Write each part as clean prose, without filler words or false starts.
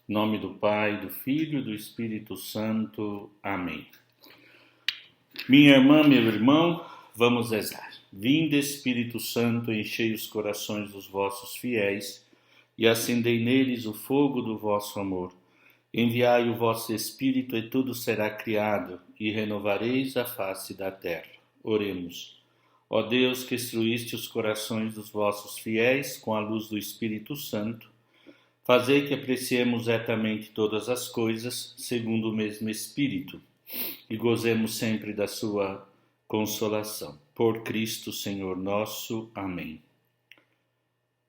Em nome do Pai, do Filho e do Espírito Santo. Amém. Minha irmã, meu irmão, vamos rezar. Vinde, Espírito Santo, enchei os corações dos vossos fiéis e acendei neles o fogo do vosso amor. Enviai o vosso Espírito e tudo será criado e renovareis a face da terra. Oremos. Ó Deus, que instruíste os corações dos vossos fiéis com a luz do Espírito Santo, fazei que apreciemos retamente todas as coisas, segundo o mesmo Espírito, e gozemos sempre da sua consolação. Por Cristo, Senhor nosso. Amém.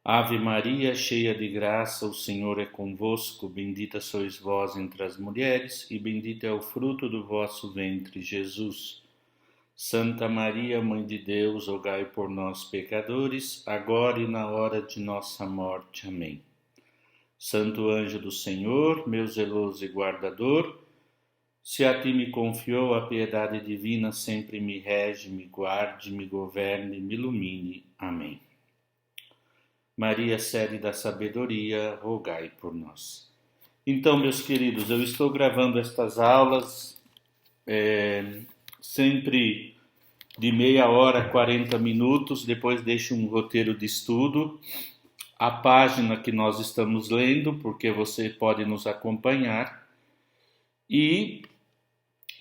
Ave Maria, cheia de graça, o Senhor é convosco. Bendita sois vós entre as mulheres, e bendito é o fruto do vosso ventre, Jesus. Santa Maria, Mãe de Deus, rogai por nós, pecadores, agora e na hora de nossa morte. Amém. Santo anjo do Senhor, meu zeloso e guardador, se a ti me confiou a piedade divina, sempre me rege, me guarde, me governe, me ilumine. Amém. Maria, sede da sabedoria, rogai por nós. Então, meus queridos, eu estou gravando estas aulas sempre de meia hora a 40 minutos, depois deixo um roteiro de estudo, a página que nós estamos lendo, porque você pode nos acompanhar, e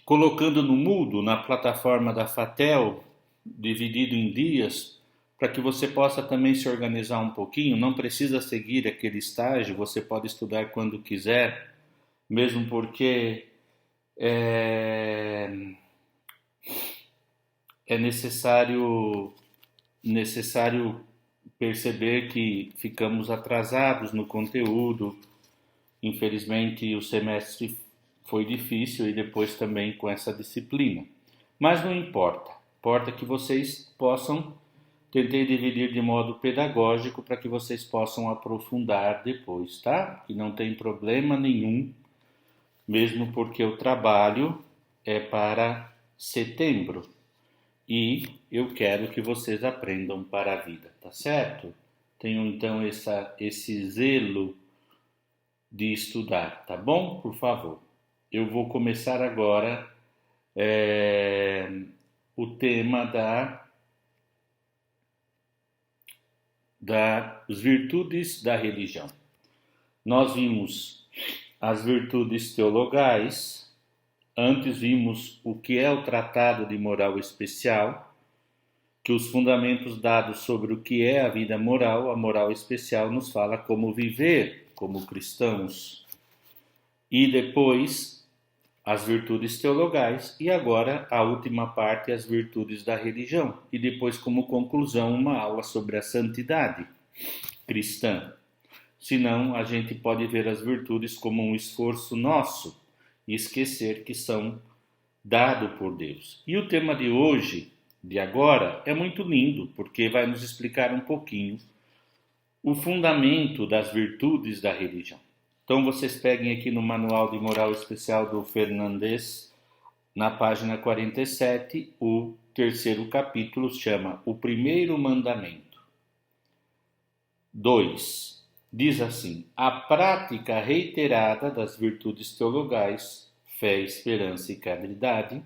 colocando no Moodle, na plataforma da Fatel, dividido em dias, para que você possa também se organizar um pouquinho. Não precisa seguir aquele estágio, você pode estudar quando quiser, mesmo porque é necessário perceber que ficamos atrasados no conteúdo. Infelizmente, o semestre foi difícil e depois também com essa disciplina. Mas não importa. Importa que vocês possam, tentei dividir de modo pedagógico para que vocês possam aprofundar depois, tá? E não tem problema nenhum, mesmo porque o trabalho é para setembro. E eu quero que vocês aprendam para a vida, tá certo? Tenham então esse zelo de estudar, tá bom? Por favor. Eu vou começar agora o tema das virtudes da religião. Nós vimos as virtudes teologais. Antes vimos o que é o Tratado de Moral Especial, que os fundamentos dados sobre o que é a vida moral, a moral especial, nos fala como viver como cristãos. E depois as virtudes teologais, e agora a última parte, as virtudes da religião. E depois, como conclusão, uma aula sobre a santidade cristã. Senão, a gente pode ver as virtudes como um esforço nosso, e esquecer que são dados por Deus. E o tema de hoje, de agora, é muito lindo, porque vai nos explicar um pouquinho o fundamento das virtudes da religião. Então vocês peguem aqui no Manual de Moral Especial do Fernandes, na página 47, o terceiro capítulo chama O Primeiro Mandamento. 2. Diz assim: a prática reiterada das virtudes teologais, fé, esperança e caridade,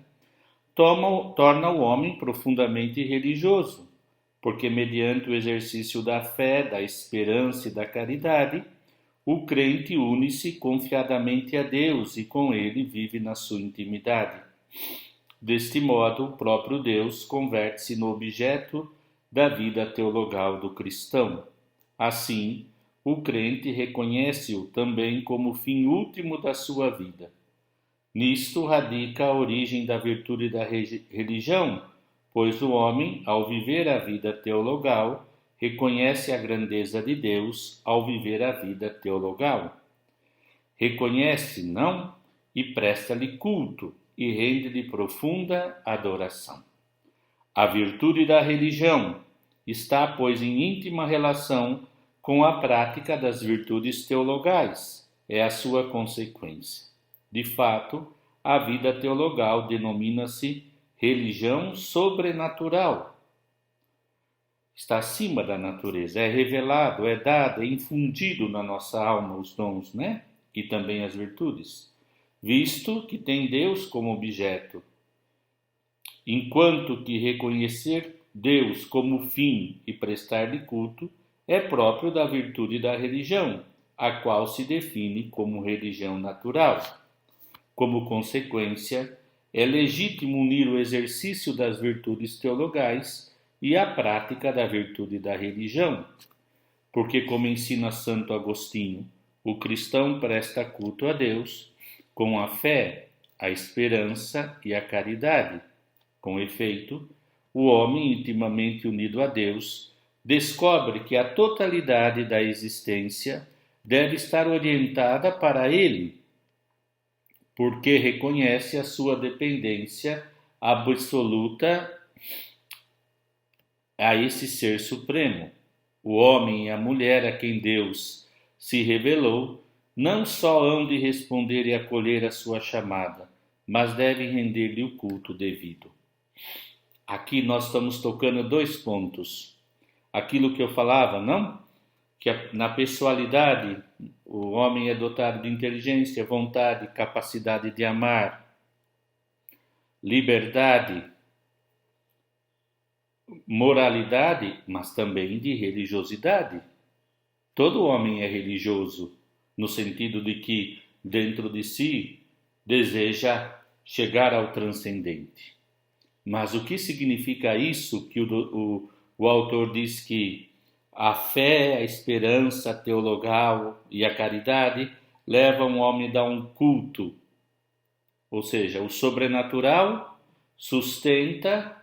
torna o homem profundamente religioso, porque mediante o exercício da fé, da esperança e da caridade, o crente une-se confiadamente a Deus e com ele vive na sua intimidade. Deste modo, o próprio Deus converte-se no objeto da vida teologal do cristão. Assim, o crente reconhece-o também como o fim último da sua vida. Nisto radica a origem da virtude da religião, pois o homem, ao viver a vida teologal, reconhece a grandeza de Deus ao viver a vida teologal. Reconhece, não? E presta-lhe culto e rende-lhe profunda adoração. A virtude da religião está, pois, em íntima relação com a prática das virtudes teologais, é a sua consequência. De fato, a vida teologal denomina-se religião sobrenatural. Está acima da natureza, é revelado, é dado, é infundido na nossa alma os dons, né? e também as virtudes, visto que tem Deus como objeto, enquanto que reconhecer Deus como fim e prestar-lhe culto é próprio da virtude da religião, a qual se define como religião natural. Como consequência, é legítimo unir o exercício das virtudes teologais e a prática da virtude da religião, porque, como ensina Santo Agostinho, o cristão presta culto a Deus com a fé, a esperança e a caridade. Com efeito, o homem intimamente unido a Deus descobre que a totalidade da existência deve estar orientada para Ele, porque reconhece a sua dependência absoluta a esse ser supremo. O homem e a mulher a quem Deus se revelou não só hão de responder e acolher a sua chamada, mas devem render-lhe o culto devido. Aqui nós estamos tocando 2 pontos. Aquilo que eu falava, não? Que na pessoalidade o homem é dotado de inteligência, vontade, capacidade de amar, liberdade, moralidade, mas também de religiosidade. Todo homem é religioso, no sentido de que dentro de si deseja chegar ao transcendente. Mas o que significa isso que o autor diz que a fé, a esperança teologal e a caridade levam o homem a dar um culto? Ou seja, o sobrenatural sustenta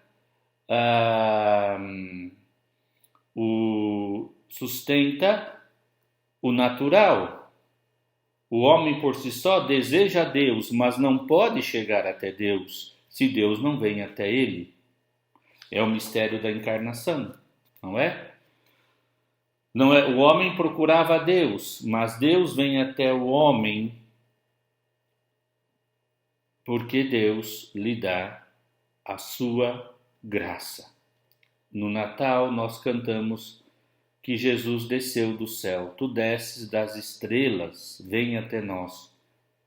o natural. O homem por si só deseja Deus, mas não pode chegar até Deus se Deus não vem até ele. É o mistério da encarnação, não é? Não é? O homem procurava Deus, mas Deus vem até o homem porque Deus lhe dá a sua graça. No Natal nós cantamos que Jesus desceu do céu. Tu desces das estrelas, vem até nós,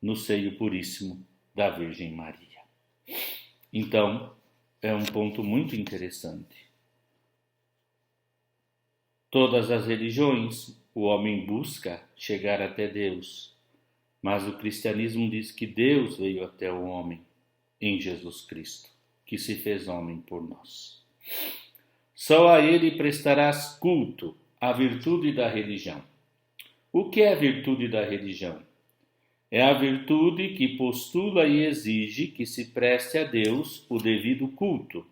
no seio puríssimo da Virgem Maria. Então, é um ponto muito interessante. Todas as religiões, o homem busca chegar até Deus, mas o cristianismo diz que Deus veio até o homem em Jesus Cristo, que se fez homem por nós. Só a ele prestarás culto, a virtude da religião. O que é a virtude da religião? É a virtude que postula e exige que se preste a Deus o devido culto.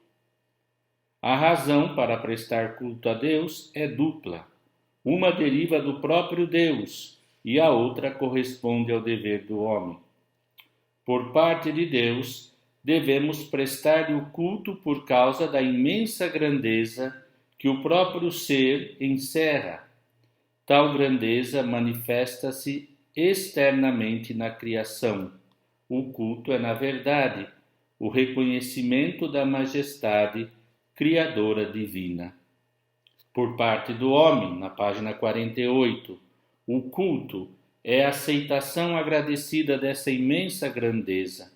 A razão para prestar culto a Deus é dupla. Uma deriva do próprio Deus e a outra corresponde ao dever do homem. Por parte de Deus, devemos prestar-lhe o culto por causa da imensa grandeza que o próprio ser encerra. Tal grandeza manifesta-se externamente na criação. O culto é, na verdade, o reconhecimento da majestade criadora divina. Por parte do homem, na página 48, o culto é a aceitação agradecida dessa imensa grandeza,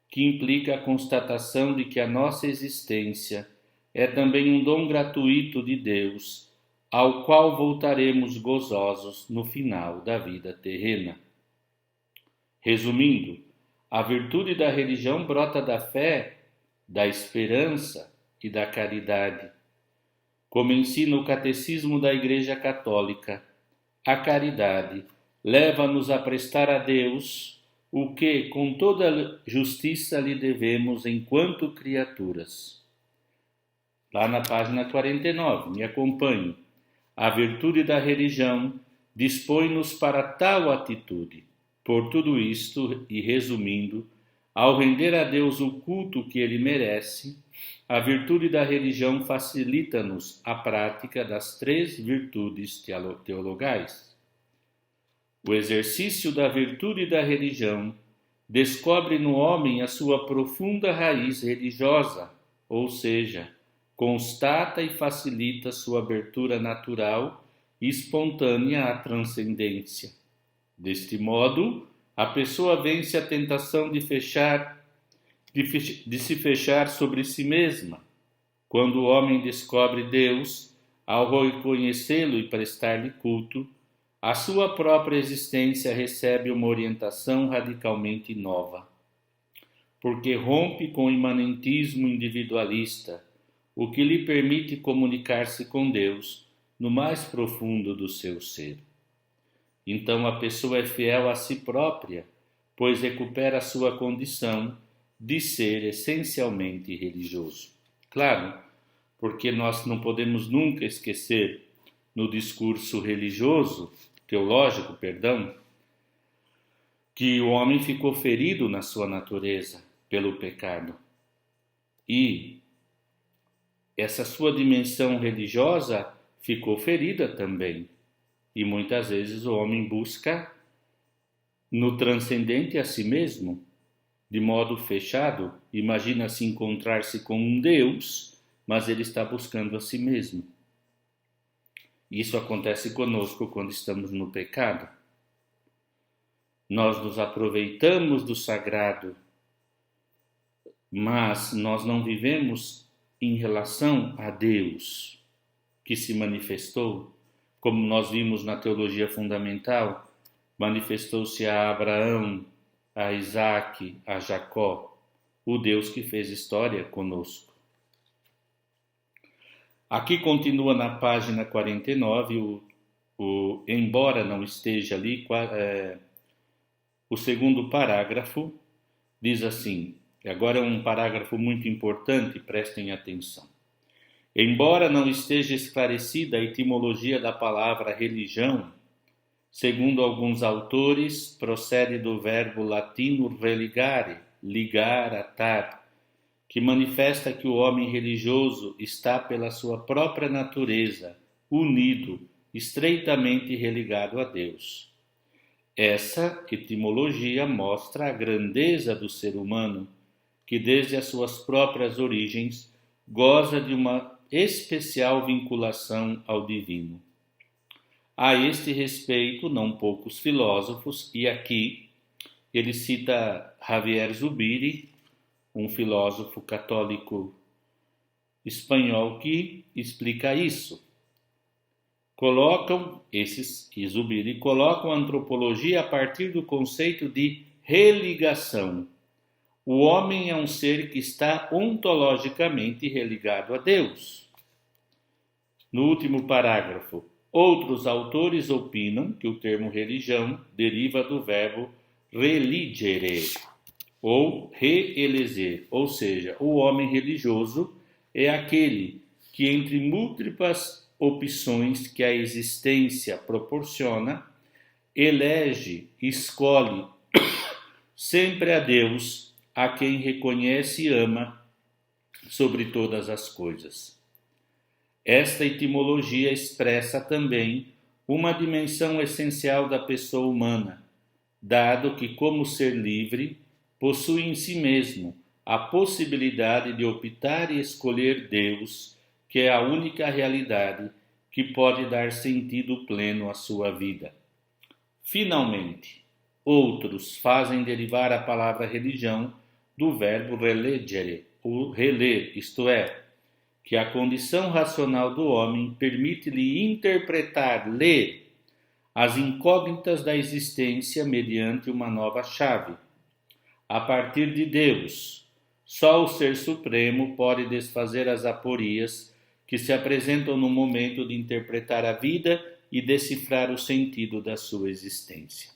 que implica a constatação de que a nossa existência é também um dom gratuito de Deus, ao qual voltaremos gozosos no final da vida terrena. Resumindo, a virtude da religião brota da fé, da esperança e da caridade. Como ensina o Catecismo da Igreja Católica, a caridade leva-nos a prestar a Deus o que, com toda justiça, lhe devemos enquanto criaturas. Lá na página 49, me acompanhe. A virtude da religião dispõe-nos para tal atitude. Por tudo isto, e resumindo, ao render a Deus o culto que ele merece, a virtude da religião facilita-nos a prática das 3 virtudes teologais. O exercício da virtude da religião descobre no homem a sua profunda raiz religiosa, ou seja, constata e facilita sua abertura natural e espontânea à transcendência. Deste modo, a pessoa vence a tentação de se fechar sobre si mesma. Quando o homem descobre Deus, ao reconhecê-lo e prestar-lhe culto, a sua própria existência recebe uma orientação radicalmente nova, porque rompe com o imanentismo individualista, o que lhe permite comunicar-se com Deus no mais profundo do seu ser. Então a pessoa é fiel a si própria, pois recupera a sua condição de ser essencialmente religioso. Claro, porque nós não podemos nunca esquecer no discurso teológico, que o homem ficou ferido na sua natureza pelo pecado. E essa sua dimensão religiosa ficou ferida também. E muitas vezes o homem busca no transcendente a si mesmo, de modo fechado, imagina-se encontrar-se com um Deus, mas ele está buscando a si mesmo. Isso acontece conosco quando estamos no pecado. Nós nos aproveitamos do sagrado, mas nós não vivemos em relação a Deus que se manifestou, como nós vimos na teologia fundamental, manifestou-se a Abraão, a Isaac, a Jacó, o Deus que fez história conosco. Aqui continua na página 49, embora não esteja ali, o segundo parágrafo diz assim, agora é um parágrafo muito importante, prestem atenção. Embora não esteja esclarecida a etimologia da palavra religião, segundo alguns autores, procede do verbo latino religare, ligar, atar, que manifesta que o homem religioso está pela sua própria natureza, unido, estreitamente religado a Deus. Essa etimologia mostra a grandeza do ser humano, que desde as suas próprias origens goza de uma especial vinculação ao divino. A este respeito, não poucos filósofos, e aqui ele cita Javier Zubiri, um filósofo católico espanhol que explica isso. Zubiri colocam a antropologia a partir do conceito de religação. O homem é um ser que está ontologicamente religado a Deus. No último parágrafo, outros autores opinam que o termo religião deriva do verbo religere, ou reeleger, ou seja, o homem religioso é aquele que, entre múltiplas opções que a existência proporciona, escolhe sempre a Deus, a quem reconhece e ama sobre todas as coisas. Esta etimologia expressa também uma dimensão essencial da pessoa humana, dado que, como ser livre, possui em si mesmo a possibilidade de optar e escolher Deus, que é a única realidade que pode dar sentido pleno à sua vida. Finalmente, outros fazem derivar a palavra religião do verbo relegere, ou reler, isto é, que a condição racional do homem permite-lhe interpretar, ler, as incógnitas da existência mediante uma nova chave. A partir de Deus, só o Ser Supremo pode desfazer as aporias que se apresentam no momento de interpretar a vida e decifrar o sentido da sua existência.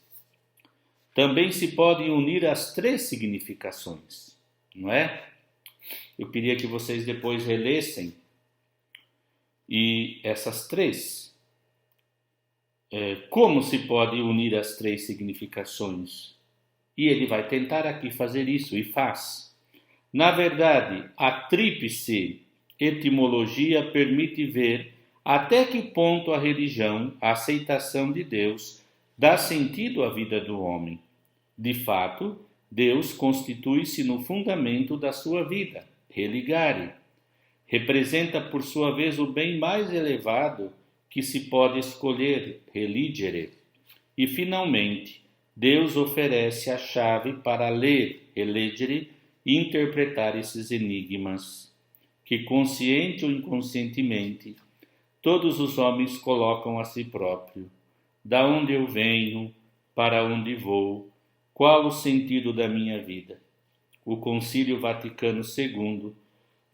Também se podem unir as três significações, não é? Eu queria que vocês depois relessem e essas três. Como se pode unir as três significações? E ele vai tentar aqui fazer isso e faz. Na verdade, a tríplice etimologia permite ver até que ponto a religião, a aceitação de Deus, dá sentido à vida do homem. De fato, Deus constitui-se no fundamento da sua vida, religare. Representa, por sua vez, o bem mais elevado que se pode escolher, religere. E, finalmente, Deus oferece a chave para ler, elegere e interpretar esses enigmas que, consciente ou inconscientemente, todos os homens colocam a si próprio. Da onde eu venho, para onde vou, qual o sentido da minha vida? O Concílio Vaticano II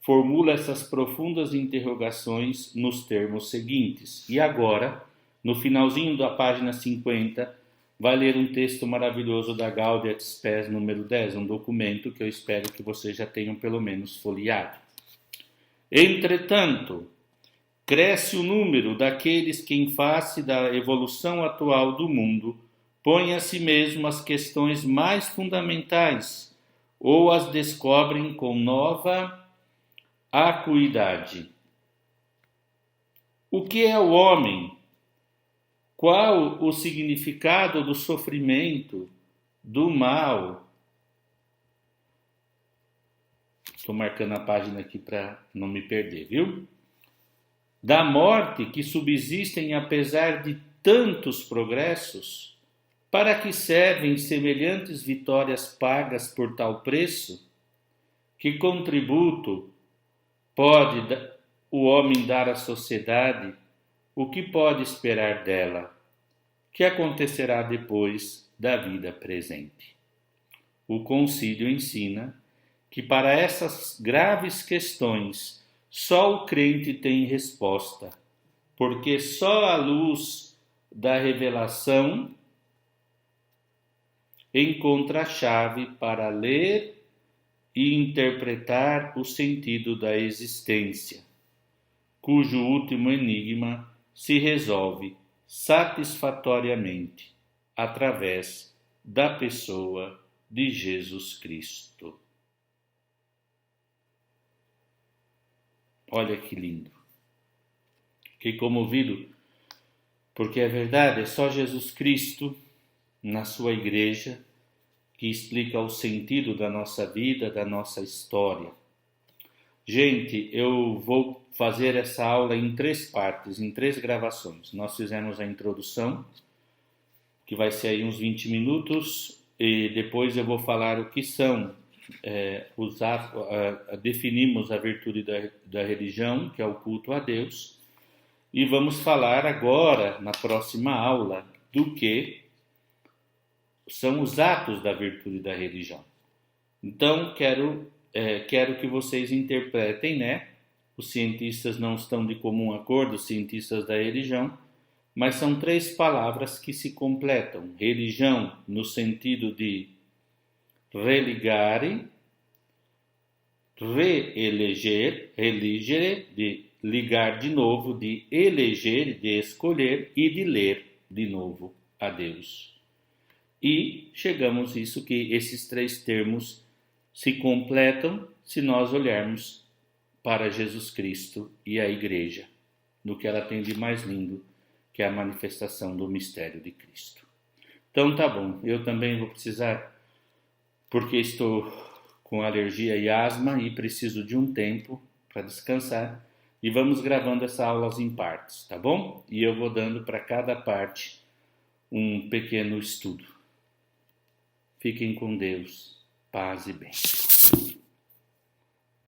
formula essas profundas interrogações nos termos seguintes. E agora, no finalzinho da página 50, vai ler um texto maravilhoso da Gaudium et Spes número 10, um documento que eu espero que vocês já tenham pelo menos folheado. Entretanto, cresce o número daqueles que, em face da evolução atual do mundo, põem a si mesmo as questões mais fundamentais ou as descobrem com nova acuidade. O que é o homem? Qual o significado do sofrimento, do mal? Estou marcando a página aqui para não me perder, viu? Da morte que subsistem apesar de tantos progressos? Para que servem semelhantes vitórias pagas por tal preço? Que contributo pode o homem dar à sociedade? O que pode esperar dela? Que acontecerá depois da vida presente? O concílio ensina que para essas graves questões só o crente tem resposta, porque só à luz da revelação encontra a chave para ler e interpretar o sentido da existência, cujo último enigma se resolve satisfatoriamente através da pessoa de Jesus Cristo. Olha que lindo. Fiquei comovido, porque é verdade, é só Jesus Cristo, na sua igreja, que explica o sentido da nossa vida, da nossa história. Gente, eu vou fazer essa aula em 3 partes, em 3 gravações. Nós fizemos a introdução, que vai ser aí uns 20 minutos, e depois eu vou falar o que são definimos a virtude da religião, que é o culto a Deus, e vamos falar agora, na próxima aula, do que são os atos da virtude da religião. Então, quero que vocês interpretem, né? Os cientistas não estão de comum acordo, os cientistas da religião, mas são 3 palavras que se completam. Religião, no sentido de religare, reeleger, elegere, de ligar de novo, de eleger, de escolher e de ler de novo a Deus. E chegamos a isso que esses 3 termos se completam se nós olharmos para Jesus Cristo e a Igreja, no que ela tem de mais lindo, que é a manifestação do mistério de Cristo. Então tá bom, eu também vou precisar, porque estou com alergia e asma e preciso de um tempo para descansar, e vamos gravando essas aulas em partes, tá bom? E eu vou dando para cada parte um pequeno estudo. Fiquem com Deus, paz e bem.